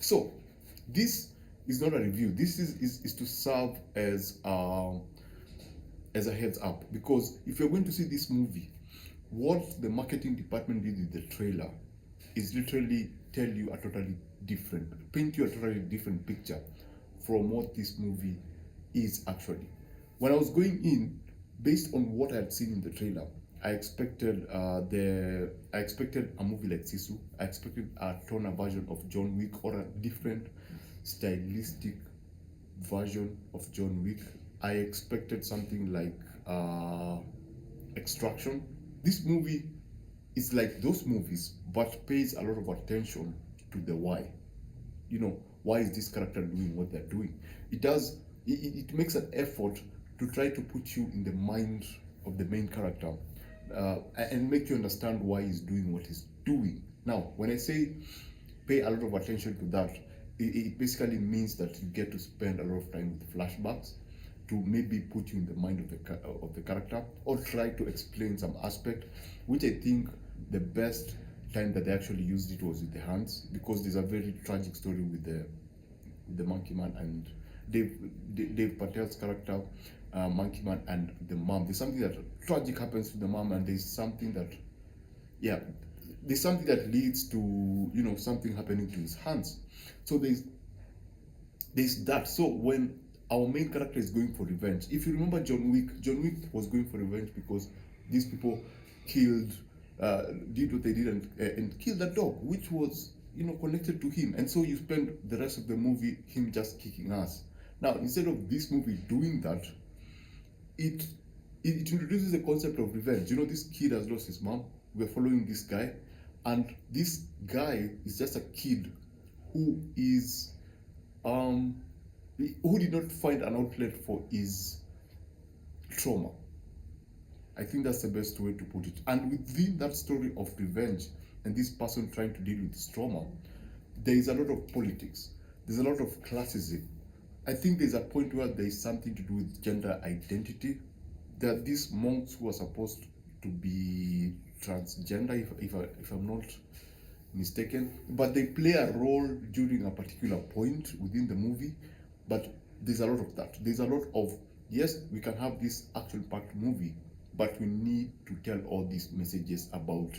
So this is not a review. This is to serve as a heads up, because if you're going to see this movie, what the marketing department did with the trailer is literally tell you a totally different, paint you a totally different picture from what this movie is actually. When I was going in, based on what I had seen in the trailer, I expected a movie like Sisu. I expected a toner version of John Wick, or a different stylistic version of John Wick. I expected something like Extraction. This movie is like those movies, but pays a lot of attention to the why. You know, why is this character doing what they're doing? It does. It makes an effort to try to put you in the mind of the main character, and make you understand why he's doing what he's doing. Now, when I say pay a lot of attention to that, it basically means that you get to spend a lot of time with flashbacks to maybe put you in the mind of the character, or try to explain some aspect, which I think the best time that they actually used it was with the hands, because there's a very tragic story with the Monkey Man and Dave Patel's character, Monkey Man, and the mom. There's something that tragic happens to the mom, and there's something that, yeah, there's something that leads to, you know, something happening to his hands. So there's that. So when our main character is going for revenge, if you remember John Wick was going for revenge because these people killed, did what they did, and killed a dog, which was, you know, connected to him. And so you spend the rest of the movie him just kicking ass. Now, instead of this movie doing that, it it introduces the concept of revenge. You know, this kid has lost his mom. We're following this guy, and this guy is just a kid who is um who did not find an outlet for his trauma. I think that's the best way to put it. And within that story of revenge and this person trying to deal with his trauma, there is a lot of politics. There's a lot of classism. I think there's a point where there is something to do with gender identity. There are these monks who are supposed to be transgender, if I'm not mistaken, but they play a role during a particular point within the movie. But there's a lot of that. There's a lot of, yes, we can have this action-packed movie, but we need to tell all these messages about,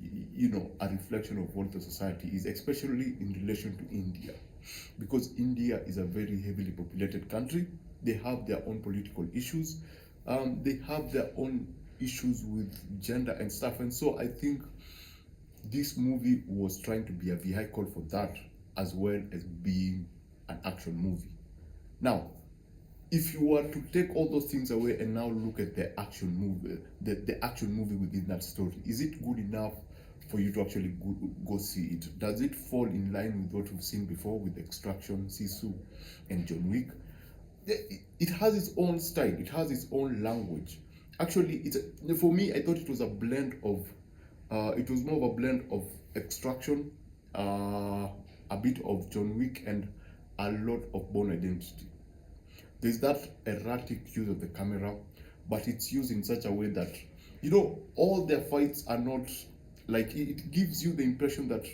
you know, a reflection of what the society is, especially in relation to India, because India is a very heavily populated country. They have their own political issues. They have their own issues with gender and stuff. And so I think this movie was trying to be a vehicle for that, as well as being an action movie. Now, if you were to take all those things away and now look at the action movie, the action movie within that story, is it good enough for you to actually go see it? Does it fall in line with what we've seen before with Extraction, Sisu, and John Wick? It has its own style. It has its own language. Actually, for me, I thought it was a blend of, it was more of a blend of Extraction, a bit of John Wick, and a lot of Bourne Identity. There's that erratic use of the camera, but it's used in such a way that, you know, all their fights are not like, it gives you the impression that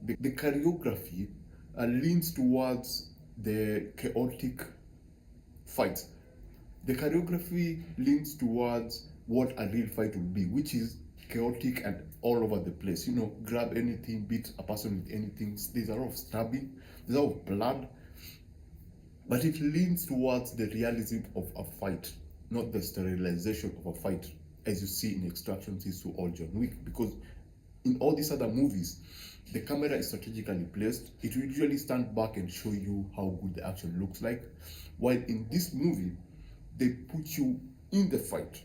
the choreography leans towards the chaotic fights. The choreography leans towards what a real fight would be, which is chaotic and all over the place. You know, grab anything, beat a person with anything. There's a lot of stabbing, there's a lot of blood, but it leans towards the realism of a fight, not the sterilization of a fight, as you see in Extraction, Sisu, or John Wick. Because in all these other movies, the camera is strategically placed. It will usually stand back and show you how good the action looks like. While in this movie, they put you in the fight.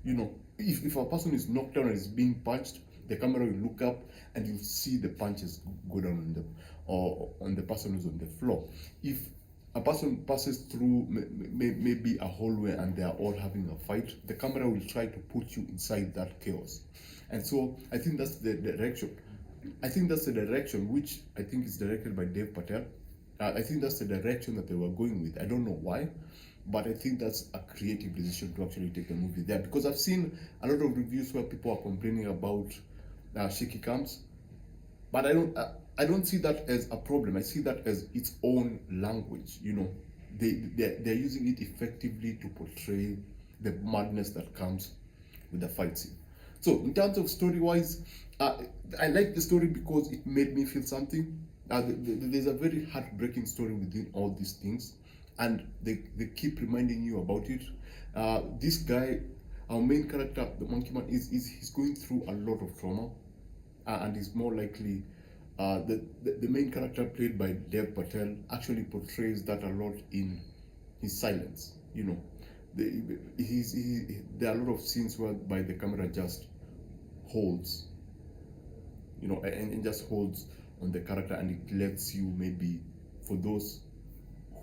You know, if a person is knocked down and is being punched, the camera will look up and you see the punches go down on them, or on the person who's on the floor. If a person passes through maybe a hallway and they are all having a fight, the camera will try to put you inside that chaos. And so I think that's the direction. I think that's the direction which I think is directed by Dave Patel. I think that's the direction that they were going with. I don't know why, but I think that's a creative decision to actually take the movie there. Because I've seen a lot of reviews where people are complaining about shaky cams, but I don't. I don't see that as a problem. I see that as its own language. They're using it effectively to portray the madness that comes with the fight scene. So in terms of story wise, I like the story because it made me feel something. There's a very heartbreaking story within all these things, and they keep reminding you about it. This guy, our main character, the Monkey Man, is he's going through a lot of trauma, and is more likely the main character played by Dev Patel actually portrays that a lot in his silence. There are a lot of scenes whereby the camera just holds, and just holds on the character, and it lets you, maybe for those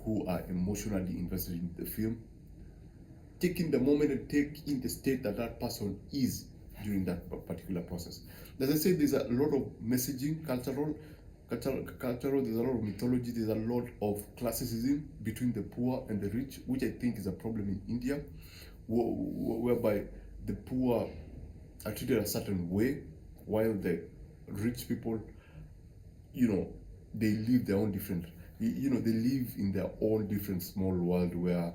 who are emotionally invested in the film, take in the moment and take in the state that that person is during that particular process. As I said, there's a lot of messaging, cultural, there's a lot of mythology, there's a lot of classicism between the poor and the rich, which I think is a problem in India, whereby the poor are treated a certain way, while the rich people, they live their own different, they live in their own different small world where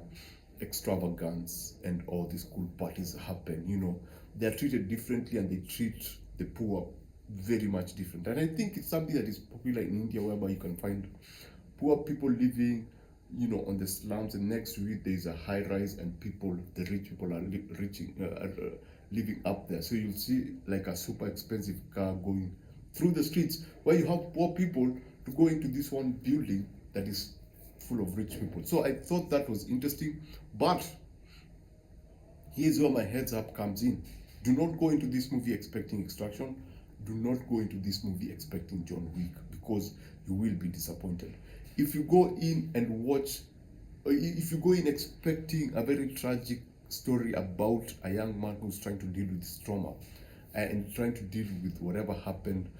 extravagance and all these cool parties happen. They're treated differently, and they treat the poor very much different. And I think it's something that is popular in India, whereby you can find poor people living, on the slums, and next to it there's a high rise, and the rich people are living up there. So you'll see like a super expensive car going through the streets, where you have poor people to go into this one building that is full of rich people. So I thought that was interesting, but here's where my heads up comes in. Do not go into this movie expecting Extraction. Do not go into this movie expecting John Wick, because you will be disappointed. If you go in expecting a very tragic story about a young man who's trying to deal with his trauma and trying to deal with whatever happened,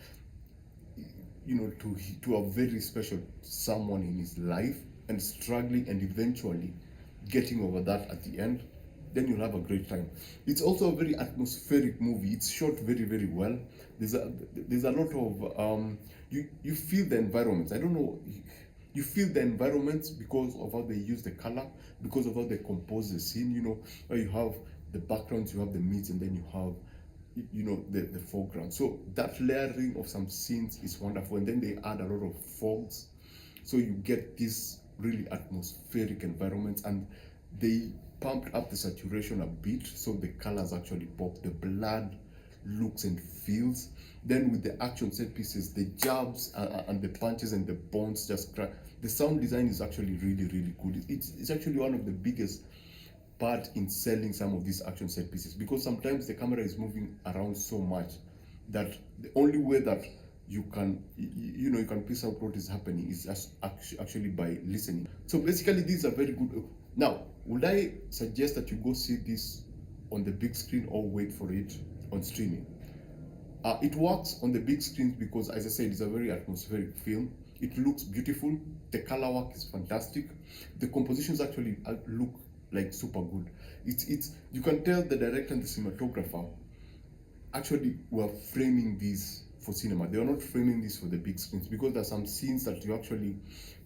to a very special someone in his life, and struggling and eventually getting over that at the end, then you'll have a great time. It's also a very atmospheric movie. It's shot very, very well. There's a lot of you feel the environments. I don't know, you feel the environments because of how they use the color, because of how they compose the scene. Where you have the backgrounds, you have the mids, and then you have the foreground. So that layering of some scenes is wonderful, and then they add a lot of fogs, so you get this really atmospheric environments, and they pumped up the saturation a bit, so the colors actually pop, the blood looks and feels. Then with the action set pieces, the jabs and the punches and the bones just crack. The sound design is actually really, really good. It's actually one of the biggest part in selling some of these action set pieces, because sometimes the camera is moving around so much that the only way that you can piece out what is happening is just actually by listening. So basically, these are very good. Now, would I suggest that you go see this on the big screen or wait for it on streaming? It works on the big screens because, as I said, it's a very atmospheric film. It looks beautiful. The color work is fantastic. The compositions actually look like super good. It's you can tell the director and the cinematographer actually were framing these for cinema. They are not framing this for the big screens, because there are some scenes that you actually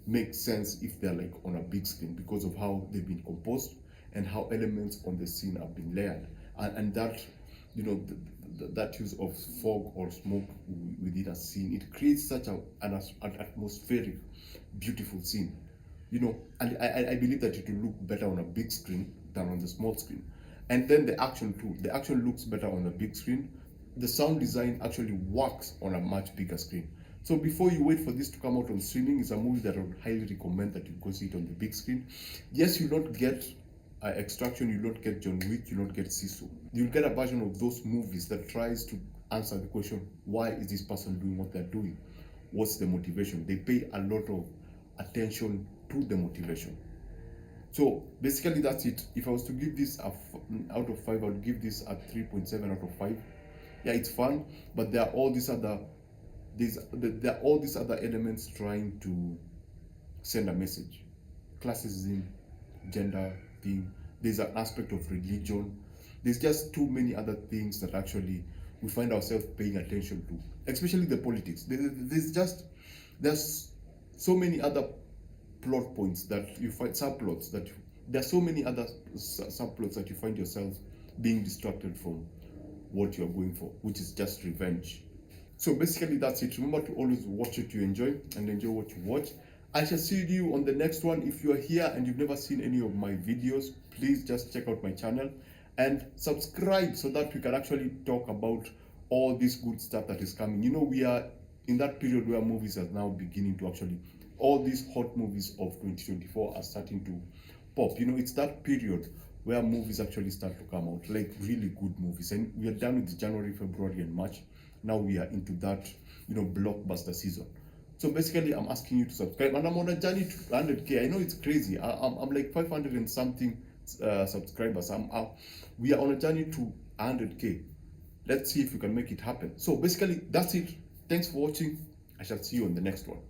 make sense if they're like on a big screen, because of how they've been composed and how elements on the scene have been layered, and that that use of fog or smoke within a scene, it creates such an atmospheric, beautiful scene. And I believe that it will look better on a big screen than on the small screen. And then the action too. The action looks better on a big screen. The sound design actually works on a much bigger screen. So before you wait for this to come out on streaming, it's a movie that I would highly recommend that you go see it on the big screen. Yes, you don't get Extraction, you don't get John Wick, you don't get Sisu. You'll get a version of those movies that tries to answer the question, why is this person doing what they're doing? What's the motivation? They pay a lot of attention to the motivation. So basically that's it. If I was to give this out of 5, I would give this a 3.7 out of 5. Yeah, it's fun, but there are all these other elements trying to send a message. Classism, gender thing. There's an aspect of religion. There's just too many other things that actually we find ourselves paying attention to, especially the politics. There's so many other plot points that you find, subplots that there's so many other subplots that you find yourself being distracted from what you're going for, which is just revenge. So basically that's it. Remember to always watch what you enjoy and enjoy what you watch. I shall see you on the next one. If you are here and you've never seen any of my videos, please just check out my channel and subscribe so that we can actually talk about all this good stuff that is coming. You know, we are in that period where movies are now beginning to actually, all these hot movies of 2024 are starting to pop. You know, it's that period where movies actually start to come out, like really good movies. And we are done with January, February, and March. Now we are into that, you know, blockbuster season. So basically, I'm asking you to subscribe, and I'm on a journey to 100K. I know it's crazy. I'm like 500 and something subscribers. We are on a journey to 100K. Let's see if we can make it happen. So basically, that's it. Thanks for watching. I shall see you on the next one.